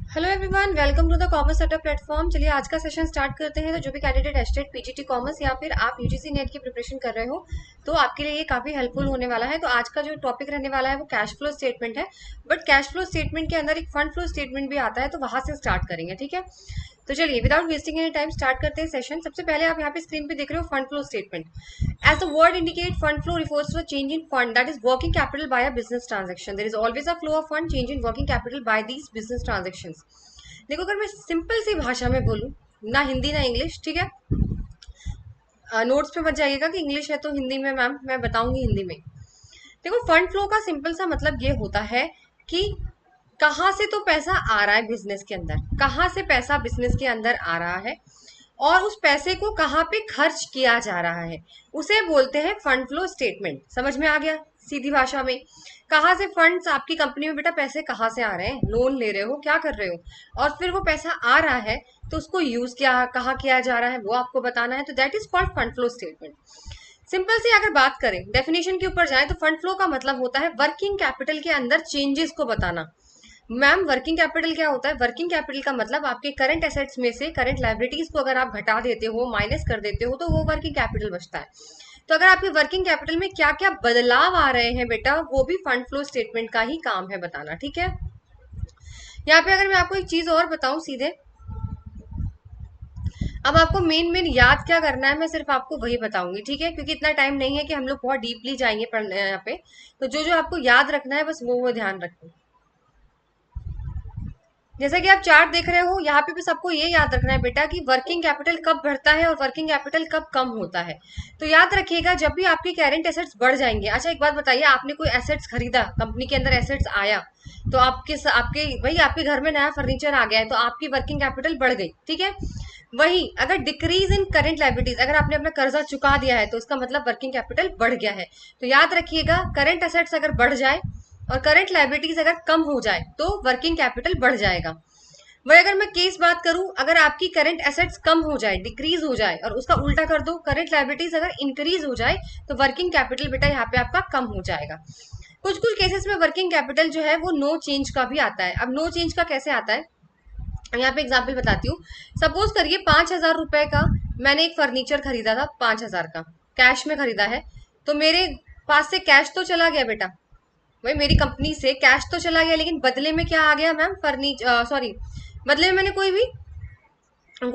Hello everyone, welcome to the commerce setup platform. चलिए आज का सेशन स्टार्ट करते हैं। तो जो भी कैंडिडेट एस्टेट पीजीटी कॉमर्स या फिर आप यूजीसी नेट की प्रिपरेशन कर रहे हो तो आपके लिए ये काफी हेल्पफुल होने वाला है। तो आज का जो टॉपिक रहने वाला है वो कैश फ्लो स्टेटमेंट है। बट कैश फ्लो स्टेटमेंट के अंदर एक फंड फ्लो स्टेटमेंट भी आता है, तो वहां से स्टार्ट करेंगे। ठीक है, तो चलिए without wasting any time start करते हैं सेशन। सबसे पहले आप यहाँ पे स्क्रीन पे देख रहे हो fund flow statement. As the word indicate, fund flow refers to a change in fund, that is working capital by a business transaction. There is always a flow of fund change in working capital by these business transactions. देखो, अगर मैं simple सी भाषा में बोलूं, ना हिंदी ना English, ठीक है। नोट्स पे मत जाइएगा कि इंग्लिश है तो हिंदी में मैम मैं बताऊंगी हिंदी में। देखो, फंड फ्लो का सिंपल सा मतलब ये होता है कि कहाँ से तो पैसा आ रहा है बिजनेस के अंदर, कहाँ से पैसा बिजनेस के अंदर आ रहा है और उस पैसे को कहाँ पे खर्च किया जा रहा है, उसे बोलते हैं फंड फ्लो स्टेटमेंट। समझ में आ गया सीधी भाषा में? कहाँ से फंड्स आपकी कंपनी में, बेटा पैसे कहाँ से आ रहे हैं, लोन ले रहे हो, क्या कर रहे हो, और फिर वो पैसा आ रहा है तो उसको यूज क्या कहाँ किया जा रहा है वो आपको बताना है। तो that is called fund flow statement. Simple सी अगर बात करें, डेफिनेशन के ऊपर जाए, तो फंड फ्लो का मतलब होता है वर्किंग कैपिटल के अंदर चेंजेस को बताना। मैम वर्किंग कैपिटल क्या होता है? वर्किंग कैपिटल का मतलब आपके करंट एसेट्स में से करंट लाइबिलिटीज को अगर आप घटा देते हो, माइनस कर देते हो, तो वो वर्किंग कैपिटल बचता है। तो अगर आपके वर्किंग कैपिटल में क्या क्या बदलाव आ रहे हैं बेटा, वो भी फंड फ्लो स्टेटमेंट का ही काम है बताना। ठीक है, यहाँ पे अगर मैं आपको एक चीज और बताऊं सीधे, अब आपको मेन मेन याद क्या करना है मैं सिर्फ आपको वही बताऊंगी। ठीक है, क्योंकि इतना टाइम नहीं है कि हम लोग बहुत डीपली जाएंगे पढ़ने यहाँ पे। तो जो जो आपको याद रखना है बस वो ध्यान रखो। जैसा कि आप चार्ट देख रहे हो, यहाँ पे भी सबको ये याद रखना है बेटा कि वर्किंग कैपिटल कब बढ़ता है और वर्किंग कैपिटल कब कम होता है। तो याद रखिएगा, जब भी आपकी करंट एसेट्स बढ़ जाएंगे। अच्छा एक बात बताइए, आपने कोई एसेट्स खरीदा, कंपनी के अंदर एसेट्स आया, तो आपके भाई आपके घर में नया फर्नीचर आ गया है, तो आपकी वर्किंग कैपिटल बढ़ गई। ठीक है, वही अगर डिक्रीज इन करंट लाइबिलिटीज, अगर आपने अपना कर्जा चुका दिया है तो इसका मतलब वर्किंग कैपिटल बढ़ गया है। तो याद रखिएगा, करंट एसेट्स अगर बढ़ जाए और करंट लाइबिलिटीज अगर कम हो जाए तो वर्किंग कैपिटल बढ़ जाएगा। वही अगर मैं केस बात करूं, अगर आपकी करंट एसेट्स कम हो जाए, डिक्रीज हो जाए, और उसका उल्टा कर दो, करंट लाइबिलिटीज अगर इंक्रीज हो जाए, तो वर्किंग कैपिटल बेटा यहाँ पे आपका कम हो जाएगा। कुछ कुछ केसेस में वर्किंग कैपिटल जो है वो नो चेंज का भी आता है। अब नो चेंज का कैसे आता है, यहाँ पे एग्जाम्पल बताती हूँ। सपोज करिए 5,000 रुपए का मैंने एक फर्नीचर खरीदा था, 5,000 का कैश में खरीदा है। तो मेरे पास से कैश तो चला गया बेटा, भाई मेरी कंपनी से कैश तो चला गया, लेकिन बदले में क्या आ गया मैम? सॉरी, बदले में मैंने कोई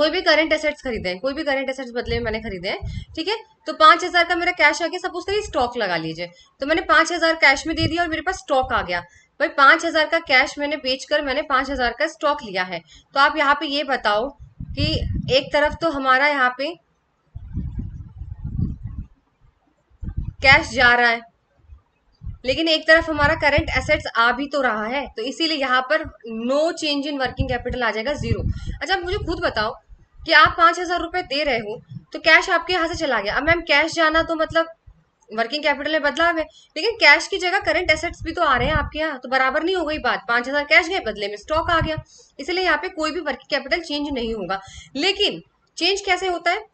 भी करंट एसेट्स खरीदे हैं, कोई भी करंट एसेट्स बदले में मैंने खरीदे हैं। ठीक है, तो 5,000 का मेरा कैश आ गया। सपोज करिए स्टॉक लगा लीजिए, तो मैंने 5,000 कैश में दे दिया और मेरे पास स्टॉक आ गया। भाई 5,000 का कैश मैंने बेचकर मैंने 5,000 का स्टॉक लिया है। तो आप यहाँ पे ये बताओ कि एक तरफ तो हमारा यहाँ पे कैश जा रहा है, लेकिन एक तरफ हमारा करंट एसेट्स आ भी तो रहा है, तो इसीलिए यहाँ पर no change in working capital आ जाएगा, जीरो। अच्छा मुझे खुद बताओ कि आप 5,000 रुपए दे रहे हो तो कैश आपके यहाँ से चला गया। अब मैम कैश जाना तो मतलब वर्किंग कैपिटल में बदलाव है, लेकिन कैश की जगह करंट एसेट्स भी तो आ रहे हैं आपके यहाँ, तो बराबर नहीं हो गई बात। 5,000 कैश गए, बदले में स्टॉक आ गया, इसलिए यहाँ पे कोई भी वर्किंग कैपिटल चेंज नहीं होगा। लेकिन चेंज कैसे होता है,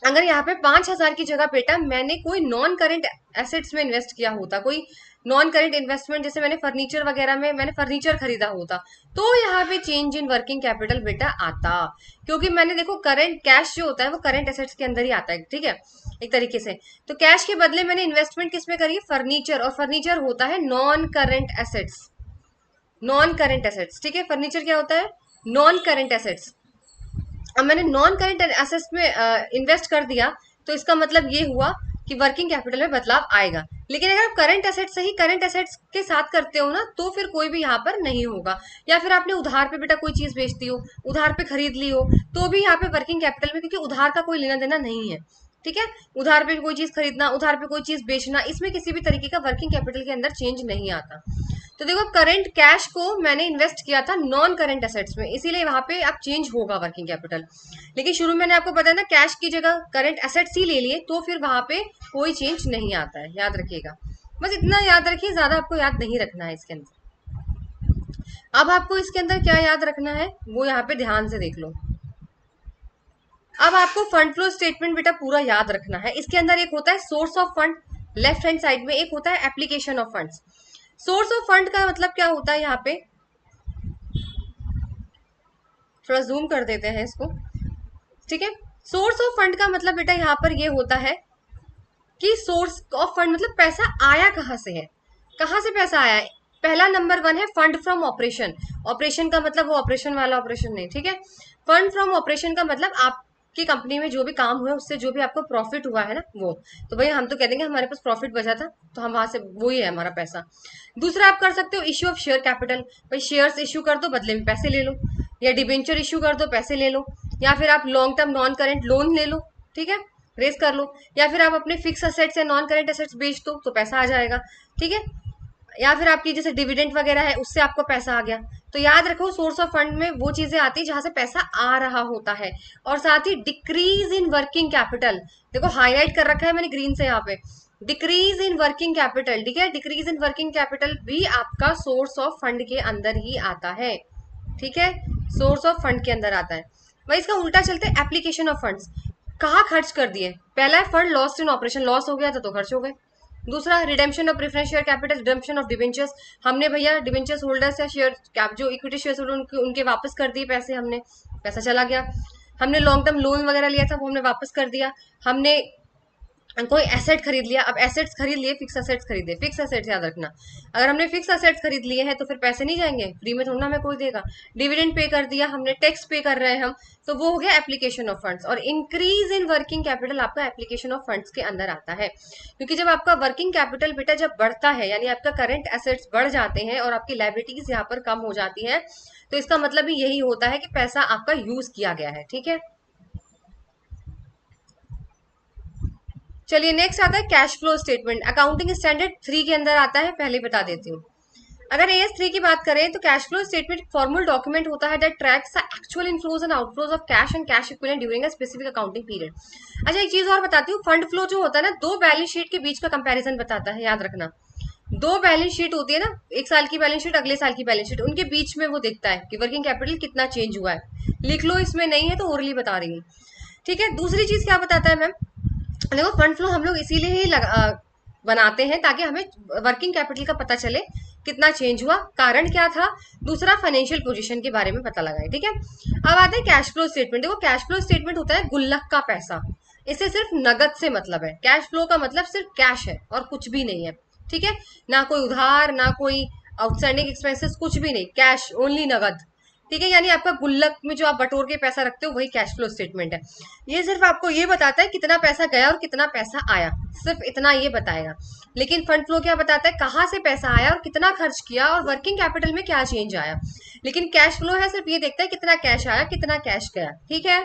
अगर यहाँ पे 5,000 की जगह बेटा मैंने कोई नॉन करंट एसेट्स में इन्वेस्ट किया होता, कोई नॉन करंट इन्वेस्टमेंट, जैसे मैंने फर्नीचर वगैरह में मैंने फर्नीचर खरीदा होता, तो यहाँ पे चेंज इन वर्किंग कैपिटल बेटा आता। क्योंकि मैंने देखो करंट कैश जो होता है वो करंट एसेट्स के अंदर ही आता है। ठीक है, एक तरीके से तो कैश के बदले मैंने इन्वेस्टमेंट किस में करी है? फर्नीचर, और फर्नीचर होता है non current assets. Non current assets, ठीक है, फर्नीचर क्या होता है? Non current assets. अब मैंने नॉन करंट एसेट्स में इन्वेस्ट कर दिया, तो इसका मतलब ये हुआ कि वर्किंग कैपिटल में बदलाव आएगा। लेकिन अगर आप करंट एसेट्स से ही करंट एसेट्स के साथ करते हो ना, तो फिर कोई भी यहाँ पर नहीं होगा। या फिर आपने उधार पे बेटा कोई चीज बेचती हो, उधार पे खरीद ली हो, तो भी यहाँ पे वर्किंग कैपिटल में, क्योंकि उधार का कोई लेना देना नहीं है। ठीक है, उधार पे कोई चीज खरीदना, उधार पे कोई चीज बेचना, इसमें किसी भी तरीके का वर्किंग कैपिटल के अंदर चेंज नहीं आता। तो देखो करंट कैश को मैंने इन्वेस्ट किया था नॉन करंट एसेट्स में, इसीलिए वहां पे अब चेंज होगा वर्किंग कैपिटल। लेकिन शुरू में मैंने आपको बताया ना, कैश की जगह करंट एसेट्स ही ले लिए, तो फिर वहां पे कोई चेंज नहीं आता है, याद रखिएगा। बस इतना याद रखिए, ज्यादा आपको याद नहीं रखना है इसके अंदर। अब आपको इसके अंदर क्या याद रखना है वो यहाँ पे ध्यान से देख लो। अब आपको फंड फ्लो स्टेटमेंट बेटा पूरा याद रखना है। इसके अंदर एक होता है source of fund, left hand side में एक होता है application of funds. Source of fund का मतलब क्या होता है, यहाँ पे थोड़ा जूम कर देते हैं इसको, ठीक है। सोर्स ऑफ फंड का मतलब बेटा यहाँ पर ये होता है कि सोर्स ऑफ फंड मतलब पैसा आया कहाँ से है, कहाँ से पैसा आया है। पहला नंबर वन है फंड फ्रॉम ऑपरेशन। ऑपरेशन का मतलब वो ऑपरेशन वाला ऑपरेशन नहीं, ठीक है। फंड फ्रॉम ऑपरेशन का मतलब आपकी कंपनी में जो भी काम हुआ उससे जो भी आपको प्रॉफिट हुआ है ना वो, तो भाई हम तो कह देंगे हमारे पास प्रॉफिट बचा था तो हम वहां से, वो ही है हमारा पैसा। दूसरा आप कर सकते हो इश्यू ऑफ शेयर कैपिटल, भाई शेयर्स इश्यू कर दो बदले में पैसे ले लो, या डिबेंचर इश्यू कर दो पैसे ले लो, या फिर आप long term non current loan ले लो, ठीक है, रेस कर लो, या फिर आप अपने फिक्स असेट्स या नॉन करेंट असेट्स बेच दो तो पैसा आ जाएगा, ठीक है। या फिर आपकी जैसे डिविडेंड वगैरह है उससे आपको पैसा आ गया। तो याद रखो सोर्स ऑफ फंड में वो चीजें आती है जहां से पैसा आ रहा होता है। और साथ ही डिक्रीज इन वर्किंग कैपिटल, देखो हाईलाइट कर रखा है मैंने ग्रीन से यहाँ पे, डिक्रीज इन वर्किंग कैपिटल, ठीक है। डिक्रीज इन वर्किंग कैपिटल भी आपका सोर्स ऑफ फंड के अंदर ही आता है, ठीक है, सोर्स ऑफ फंड के अंदर आता है। वही इसका उल्टा चलते हैं एप्लीकेशन ऑफ फंड्स, कहाँ खर्च कर दिए। पहला है fund lost in operation, loss हो गया था तो खर्च हो गए। दूसरा redemption of preference share capital, redemption of debentures, हमने भैया डिबेंचर्स होल्डर्स या शेयर कैप जो इक्विटी शेयर उनके वापस कर दिए पैसे, हमने पैसा चला गया। हमने लॉन्ग टर्म लोन वगैरह लिया था वो हमने वापस कर दिया। हमने कोई एसेट खरीद लिया, अब एसेट्स खरीद लिए, फिक्स एसेट्स खरीदे, फिक्स एसेट्स याद रखना, अगर हमने फिक्स एसेट्स खरीद लिए हैं तो फिर पैसे नहीं जाएंगे, फ्री में थोड़ा हमें कोई देगा। डिविडेंड पे कर दिया हमने, टैक्स पे कर रहे हैं हम, तो वो हो गया एप्लीकेशन ऑफ फंड्स। और इंक्रीज इन वर्किंग कैपिटल आपका एप्लीकेशन ऑफ फंड्स के अंदर आता है, क्योंकि जब आपका वर्किंग कैपिटल बेटा जब बढ़ता है यानी आपका करंट एसेट्स बढ़ जाते हैं और आपकी लायबिलिटीज यहाँ पर कम हो जाती है, तो इसका मतलब भी यही होता है कि पैसा आपका यूज किया गया है, ठीक है। चलिए नेक्स्ट आता है cash flow statement, accounting standard 3 के अंदर आता है, पहले बता देती हूँ। अगर एएस 3 की बात करें तो cash flow statement formal document होता है that tracks the actual inflows and outflows of cash and cash equivalent during a specific accounting period. अच्छा एक चीज और बताती हूँ, फंड फ्लो जो होता है ना, दो बैलेंस शीट के बीच का कंपैरिजन बताता है, याद रखना। दो बैलेंस शीट होती है ना, एक साल की बैलेंस शीट अगले साल की बैलेंस शीट, उनके बीच में वो दिखता है कि वर्किंग कैपिटल कितना चेंज हुआ है। लिख लो, इसमें नहीं है तो ओरली बता रही हूँ, ठीक है। दूसरी चीज क्या बताता है मैम, देखो फंड फ्लो हम लोग इसीलिए ही बनाते हैं ताकि हमें वर्किंग कैपिटल का पता चले कितना चेंज हुआ, कारण क्या था। दूसरा फाइनेंशियल पोजीशन के बारे में पता लगाए, ठीक है। अब आते हैं कैश फ्लो स्टेटमेंट। देखो कैश फ्लो स्टेटमेंट होता है गुल्लक का पैसा, इससे सिर्फ नगद से मतलब है। कैश फ्लो का मतलब सिर्फ कैश है और कुछ भी नहीं है, ठीक है, ना कोई उधार ना कोई आउटस्टैंडिंग एक्सपेंसेस, कुछ भी नहीं, कैश ओनली नगद, ठीक है। यानी आपका गुल्लक में जो आप बटोर के पैसा रखते हो वही कैश फ्लो स्टेटमेंट है। ये सिर्फ आपको ये बताता है कितना पैसा गया और कितना पैसा आया, सिर्फ इतना ये बताएगा। लेकिन फंड फ्लो क्या बताता है, कहाँ से पैसा आया और कितना खर्च किया और वर्किंग कैपिटल में क्या चेंज आया। लेकिन कैश फ्लो है सिर्फ ये देखता है कितना कैश आया कितना कैश गया, ठीक है।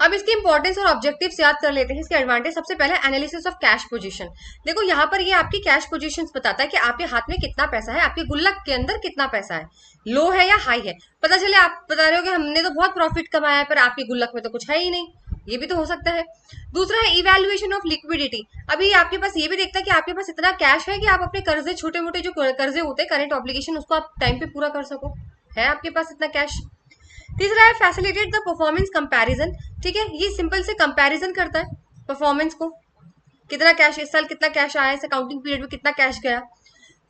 अब इसकी इंपॉर्टेंस और ऑब्जेक्टिव्स याद कर लेते हैं, इसके एडवांटेज। सबसे पहले एनालिसिस ऑफ कैश पोजीशन, देखो यहाँ पर ये आपकी कैश पोजीशंस बताता है कि आपके हाथ में कितना पैसा है, आपके गुल्लक के अंदर कितना पैसा है, लो है या हाई है। पता चले आप बता रहे हो कि हमने तो बहुत प्रॉफिट कमाया है पर आपके गुल्लक में तो कुछ है ही नहीं, ये भी तो हो सकता है। दूसरा है इवेल्युएशन ऑफ लिक्विडिटी, अभी आपके पास ये भी देखता है कि आपके पास इतना कैश है कि आप अपने कर्जे, छोटे मोटे जो कर्जे होते हैं करेंट ऑब्लिगेशन, उसको आप टाइम पे पूरा कर सको, है आपके पास इतना कैश। तीसरा है फैसिलिटेट द परफॉर्मेंस कंपैरिजन, ठीक है, ये सिंपल से कंपैरिजन करता है परफॉर्मेंस को, कितना कैश इस साल कितना कैश आया, इस अकाउंटिंग पीरियड में कितना कैश गया।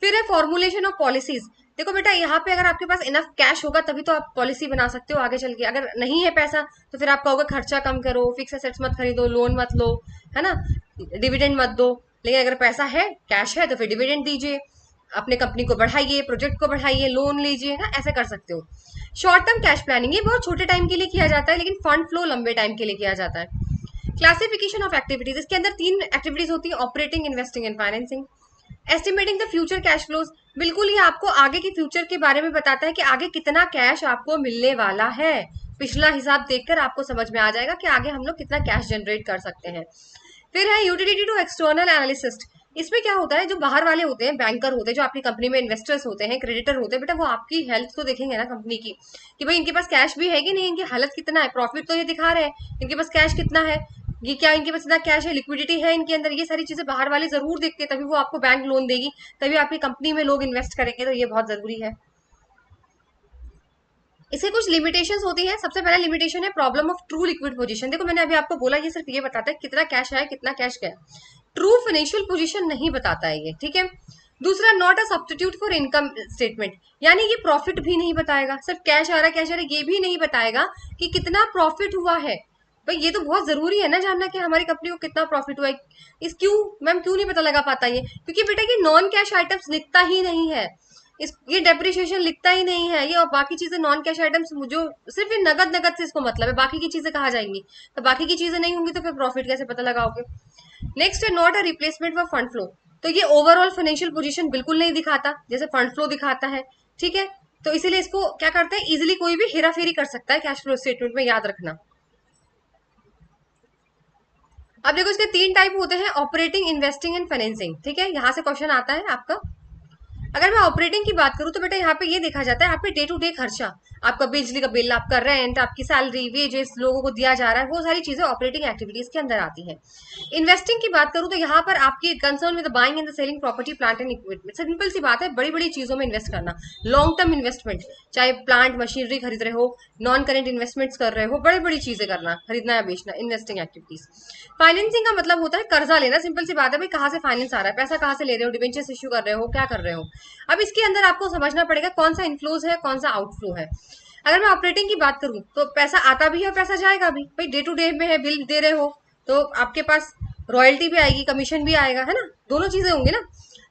फिर है फॉर्मुलेशन ऑफ पॉलिसीज, देखो बेटा यहाँ पे अगर आपके पास इनफ कैश होगा तभी तो आप पॉलिसी बना सकते हो आगे चल के, अगर नहीं है पैसा तो फिर आप कहोगे खर्चा कम करो, फिक्स एसेट्स मत खरीदो, लोन मत लो, है ना, डिविडेंड मत दो। लेकिन अगर पैसा है, कैश है, तो फिर डिविडेंड दीजिए, अपने कंपनी को बढ़ाइए, प्रोजेक्ट को बढ़ाइए, लोन लीजिए, ना ऐसे कर सकते हो। शॉर्ट टर्म कैश प्लानिंग, ये बहुत छोटे टाइम के लिए किया जाता है लेकिन फंड फ्लो लंबे टाइम के लिए किया जाता है। क्लासिफिकेशन ऑफ एक्टिविटीज, इसके अंदर 3 एक्टिविटीज होती है, operating, investing and financing. Estimating the future cash flows, बिल्कुल ये आपको आगे की फ्यूचर के बारे में बताता है कि आगे कितना कैश आपको मिलने वाला है, पिछला हिसाब देखकर आपको समझ में आ जाएगा कि आगे हम लोग कितना कैश जनरेट कर सकते हैं। फिर है यूटिलिटी टू एक्सटर्नल एनालिसिस्ट, इसमें क्या होता है, जो बाहर वाले होते हैं, बैंकर होते हैं, जो आपकी कंपनी में इन्वेस्टर्स होते हैं, क्रेडिटर होते हैं, बेटा वो आपकी हेल्थ तो देखेंगे ना कंपनी की, कि भाई इनके पास कैश भी है कि नहीं, इनकी हालत कितना है, प्रॉफिट तो ये दिखा रहे हैं, इनके पास कैश कितना है, ये क्या इनके पास इतना कैश है, लिक्विडिटी है इनके अंदर, ये सारी चीजें बाहर वाले जरूर देखते हैं, तभी वो आपको बैंक लोन देगी, तभी आपकी कंपनी में लोग इन्वेस्ट करेंगे, तो ये बहुत जरूरी है। इसके कुछ लिमिटेशंस होती है, सबसे पहला लिमिटेशन है problem of true liquid position, देखो मैंने अभी आपको बोला ये सिर्फ ये बताता है कितना कैश आया कितना कैश गया, ट्रू फाइनेंशियल पोजीशन नहीं बताता है ये, ठीक है। दूसरा, not a substitute for income statement, यानी ये प्रॉफिट भी नहीं बताएगा, सिर्फ कैश आ रहा है कैश आ रहा है ये भी नहीं बताएगा कि कितना प्रॉफिट हुआ है। भाई ये तो बहुत जरूरी है ना जानना कि हमारी कंपनी को कितना प्रॉफिट हुआ है। इस क्यों मैम क्यों नहीं पता लगा पाता ये, क्योंकि बेटा ये नॉन कैश आइटम्स लिखता ही नहीं है, इस ये डेप्रिसिएशन लिखता ही नहीं है ये, और बाकी चीजें नॉन कैश आइटम्स जो सिर्फ ये नगद नगद से इसको मतलब है, बाकी की चीजें कहाँ जाएंगी, तो बाकी की चीजें नहीं होंगी तो फिर प्रॉफिट कैसे पता लगाओगे। नेक्स्ट है not a replacement for fund flow, तो ये ओवरऑल फाइनेंशियल पोजीशन बिल्कुल नहीं दिखाता जैसे फंड फ्लो दिखाता है, ठीक है। तो इसीलिए इसको क्या करते हैं, इजिली कोई भी हेरा फेरी कर सकता है कैश फ्लो स्टेटमेंट में, याद रखना। अब देखो इसके तीन टाइप होते हैं, ऑपरेटिंग, इन्वेस्टिंग एंड फाइनेंसिंग, ठीक है, यहां से क्वेश्चन आता है आपका। अगर मैं ऑपरेटिंग की बात करूं तो बेटा यहाँ पे ये देखा जाता है, यहाँ पे डे टू डे खर्चा, आपका बिजली का बिल, आपका रेंट, आपकी सैलरी, वेजेस लोगों को दिया जा रहा है, वो सारी चीजें ऑपरेटिंग एक्टिविटीज के अंदर आती है। इन्वेस्टिंग की बात करूं तो यहाँ पर आपकी concern with buying and selling property, plant and equipment, simple सी बात है, बड़ी बड़ी चीजों में इन्वेस्ट करना, लॉन्ग टर्म इन्वेस्टमेंट, चाहे प्लांट मशीनरी खरीद रहे हो, नॉन करेंट इन्वेस्टमेंट्स कर रहे हो, बड़ी बड़ी चीजें करना, खरीदना या बेचना, इन्वेस्टिंग एक्टिविटीज। फाइनेंसिंग का मतलब होता है कर्जा लेना, सिंपल सी बात है भाई, कहाँ से फाइनेंस आ रहा है, पैसा कहाँ से ले रहे हो, डिवेंचर्स इश्यू कर रहे हो, क्या कर रहे हो। अब इसके अंदर आपको समझना पड़ेगा कौन सा इनफ्लोज है कौन सा आउटफ्लो है। अगर मैं ऑपरेटिंग की बात करूं तो पैसा आता भी है पैसा जाएगा भी, भाई डे टू डे में है, बिल दे रहे हो तो आपके पास रॉयल्टी भी आएगी, कमीशन भी आएगा, है ना, दोनों चीजें होंगी ना।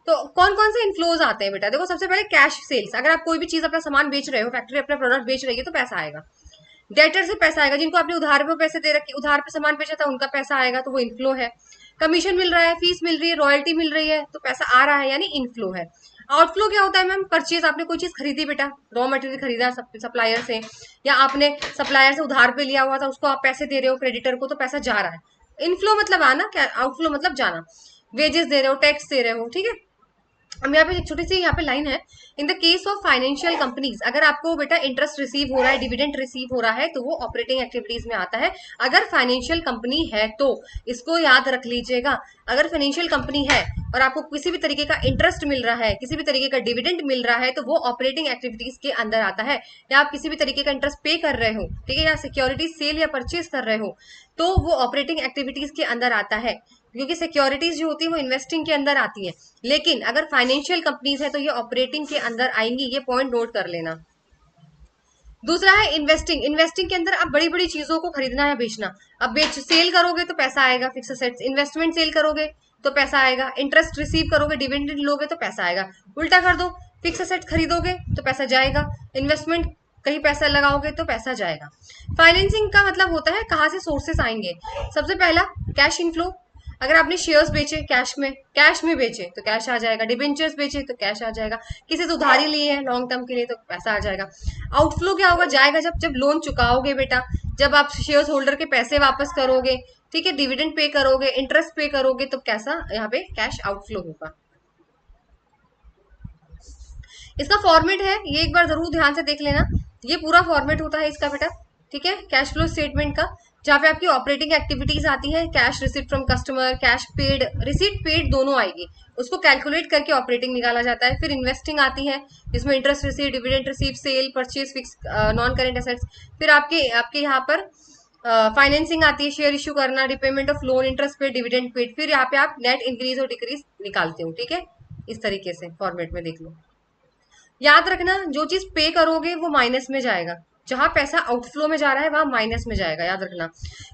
तो कौन कौन से इनफ्लोज आते हैं बेटा, देखो सबसे पहले कैश सेल्स, अगर आप कोई भी चीज अपना सामान बेच रहे हो, फैक्ट्री अपना प्रोडक्ट बेच रही है तो पैसा आएगा। डेटर से पैसा आएगा, जिनको आपने उधार पे पैसे दे रखे, उधार पे सामान बेचा था उनका पैसा आएगा, तो वो इनफ्लो है। कमीशन मिल रहा है, फीस मिल रही है, रॉयल्टी मिल रही है, तो पैसा आ रहा है, यानी इनफ्लो है। आउटफ्लो क्या होता है मैम, परचेज, आपने कोई चीज खरीदी बेटा, रॉ मटेरियल खरीदा सप्लायर से, या आपने सप्लायर से उधार पे लिया हुआ था, उसको आप पैसे दे रहे हो क्रेडिटर को, तो पैसा जा रहा है। इनफ्लो मतलब आना, क्या आउटफ्लो मतलब जाना, वेजेस दे रहे हो, टैक्स दे रहे हो, ठीक है। अब यहाँ पे एक छोटी सी यहाँ पे लाइन है, in the case of financial companies, अगर आपको बेटा इंटरेस्ट रिसीव हो रहा है, डिविडेंड रिसीव हो रहा है, तो वो ऑपरेटिंग एक्टिविटीज में आता है, अगर फाइनेंशियल कंपनी है तो, इसको याद रख लीजिएगा। अगर फाइनेंशियल कंपनी है और आपको किसी भी तरीके का इंटरेस्ट मिल रहा है, किसी भी तरीके का डिविडेंड मिल रहा है, तो वो ऑपरेटिंग एक्टिविटीज के अंदर आता है। या आप किसी भी तरीके का इंटरेस्ट पे कर रहे हो, ठीक है, या सिक्योरिटी सेल या परचेज कर रहे हो, तो वो ऑपरेटिंग एक्टिविटीज के अंदर आता है, क्योंकि सिक्योरिटीज जो होती है वो इन्वेस्टिंग के अंदर आती है। लेकिन अगर फाइनेंशियल कंपनीज है तो ये ऑपरेटिंग के अंदर आएंगी, ये पॉइंट नोट कर लेना। दूसरा है इन्वेस्टिंग, इन्वेस्टिंग के अंदर आप बड़ी बड़ी चीजों को खरीदना या बेचना, अब बेच सेल करोगे तो पैसा आएगा, फिक्स असेट्स, इन्वेस्टमेंट सेल करोगे तो पैसा आएगा, इंटरेस्ट रिसीव करोगे, डिविडेंड लोगे तो पैसा आएगा। उल्टा कर दो, फिक्स असेट खरीदोगे तो पैसा जाएगा, इन्वेस्टमेंट कहीं पैसा लगाओगे तो पैसा जाएगा। फाइनेंसिंग का मतलब होता है कहाँ से सोर्सेस आएंगे, सबसे पहला कैश इनफ्लो, अगर आपने शेयर्स बेचे कैश में बेचे तो कैश आ जाएगा, डिबेंचर्स बेचे तो कैश आ जाएगा, किसी से उधारी लिए है लॉन्ग टर्म के लिए तो पैसा आ जाएगा। आउटफ्लो क्या होगा, जाएगा जब जब लोन चुकाओगे बेटा, जब आप शेयर होल्डर के पैसे वापस करोगे, ठीक है, डिविडेंड पे करोगे, इंटरेस्ट पे करोगे, तो कैसा यहाँ पे कैश आउटफ्लो होगा। इसका फॉर्मेट है, ये एक बार जरूर ध्यान से देख लेना, ये पूरा फॉर्मेट होता है इसका बेटा, ठीक है, कैश फ्लो स्टेटमेंट का, जहाँ पे आपकी ऑपरेटिंग एक्टिविटीज आती है, cash receipt from customer, cash paid, receipt paid दोनों आएगी, उसको कैलकुलेट करके ऑपरेटिंग निकाला जाता है। फिर इन्वेस्टिंग आती है, जिसमें interest receive, dividend receive, sale, purchase, fix, non current assets. फिर आपके आपके यहाँ पर फाइनेंसिंग आती है, शेयर इश्यू करना, repayment of loan, interest paid, dividend paid. फिर यहाँ पे आप नेट इंक्रीज और डिक्रीज निकालते हो, ठीक है, इस तरीके से फॉर्मेट में देख लो। याद रखना, जो चीज पे करोगे वो माइनस में जाएगा, जहां पैसा आउटफ्लो में जा रहा है वहां माइनस में जाएगा, याद रखना।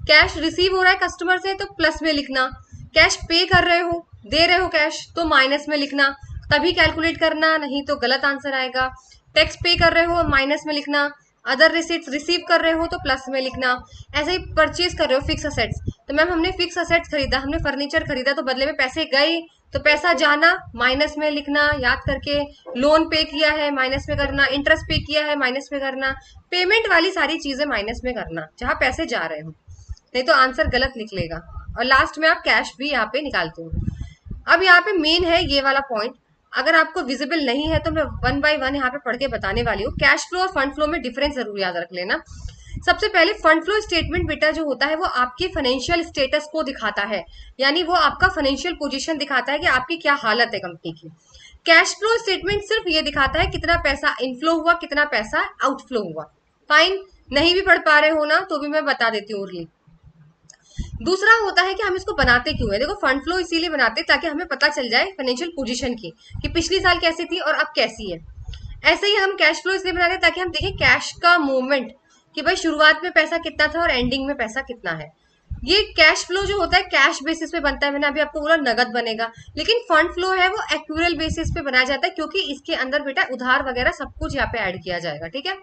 कैश रिसीव हो रहा है कस्टमर से तो प्लस में लिखना, कैश पे कर रहे हो, दे रहे हो कैश, तो माइनस में लिखना, तभी कैलकुलेट करना, नहीं तो गलत आंसर आएगा। टैक्स पे कर रहे हो माइनस में लिखना, अदर रिसीट्स रिसीव कर रहे हो तो प्लस में लिखना। ऐसे ही परचेज कर रहे हो फिक्स असेट्स, तो मैम हमने फिक्स असेट्स खरीदा, हमने फर्नीचर खरीदा, तो बदले में पैसे गए, तो पैसा जाना माइनस में लिखना, याद करके। लोन पे किया है माइनस में करना, इंटरेस्ट पे किया है माइनस में करना, पेमेंट वाली सारी चीजें माइनस में करना जहां पैसे जा रहे हो, नहीं तो आंसर गलत निकलेगा। और लास्ट में आप कैश भी यहाँ पे निकालते हो। अब यहाँ पे मेन है ये वाला पॉइंट, अगर आपको विजिबल नहीं है तो मैं वन बाय वन यहाँ पे पढ़ के बताने वाली हूँ। कैश फ्लो और फंड फ्लो में डिफरेंस जरूर याद रख लेना। सबसे पहले फंड फ्लो स्टेटमेंट बेटा जो होता है वो आपके फाइनेंशियल स्टेटस को दिखाता है, यानी वो आपका फाइनेंशियल पोजीशन दिखाता है कि आपकी क्या हालत है कंपनी की। कैश फ्लो स्टेटमेंट सिर्फ ये दिखाता है कितना पैसा इनफ्लो हुआ, कितना पैसा आउटफ्लो हुआ। फाइन, नहीं भी पढ़ पा रहे हो ना तो भी मैं बता देती हूँ। दूसरा होता है कि हम इसको बनाते क्यों है। देखो फंड फ्लो इसीलिए बनाते हैं ताकि हमें पता चल जाए फाइनेंशियल पोजीशन की कि पिछली साल कैसी थी और अब कैसी है। ऐसे ही हम कैश फ्लो इसलिए बनाते हैं ताकि हम देखें कैश का मूवमेंट कि भाई शुरुआत में पैसा कितना था और एंडिंग में पैसा कितना है। ये कैश फ्लो जो होता है कैश बेसिस पे बनता है, मैंने अभी आपको बोला नगद बनेगा, लेकिन फंड फ्लो है वो एक्यूरल बेसिस पे बनाया जाता है क्योंकि इसके अंदर बेटा उधार वगैरह सब कुछ यहाँ पे ऐड किया जाएगा। ठीक है,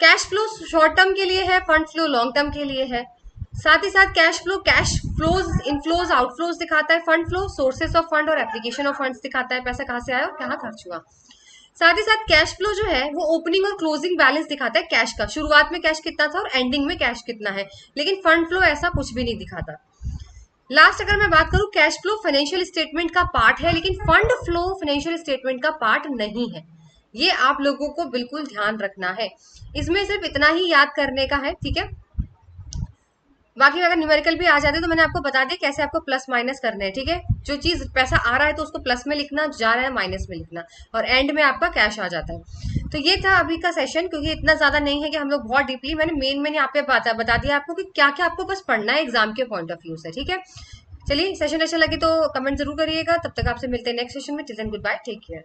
कैश फ्लो शॉर्ट टर्म के लिए है, फंड फ्लो लॉन्ग टर्म के लिए है। साथ ही साथ कैश फ्लोज इनफ्लोज आउटफ्लोज दिखाता है, fund flow sources of fund और एप्लीकेशन ऑफ फंड्स दिखाता है, पैसा कहाँ से आया और कहाँ खर्च हुआ। साथ ही साथ कैश फ्लो जो है वो ओपनिंग और क्लोजिंग बैलेंस दिखाता है कैश का, शुरुआत में कैश कितना था और एंडिंग में कैश कितना है, लेकिन फंड फ्लो ऐसा कुछ भी नहीं दिखाता। लास्ट अगर मैं बात करूं, कैश फ्लो फाइनेंशियल स्टेटमेंट का पार्ट है लेकिन फंड फ्लो फाइनेंशियल स्टेटमेंट का पार्ट नहीं है। ये आप लोगों को बिल्कुल ध्यान रखना है, इसमें सिर्फ इतना ही याद करने का है। ठीक है, बाकी अगर न्यूमेरिकल भी आ जाते तो मैंने आपको बता दिया कैसे आपको प्लस माइनस करना है। ठीक है, जो चीज पैसा आ रहा है तो उसको प्लस में लिखना, जा रहा है माइनस में लिखना, और एंड में आपका कैश आ जाता है। तो ये था अभी का सेशन, क्योंकि इतना ज्यादा नहीं है कि हम लोग बहुत डीपली, मैंने मेन यहाँ पे बता दिया आपको कि क्या क्या आपको बस पढ़ना है एग्जाम के पॉइंट ऑफ व्यू से। ठीक है, चलिए सेशन अच्छा लगे तो कमेंट जरूर करिएगा। तब तक आपसे मिलते हैं नेक्स्ट सेशन में। Till then goodbye, take care.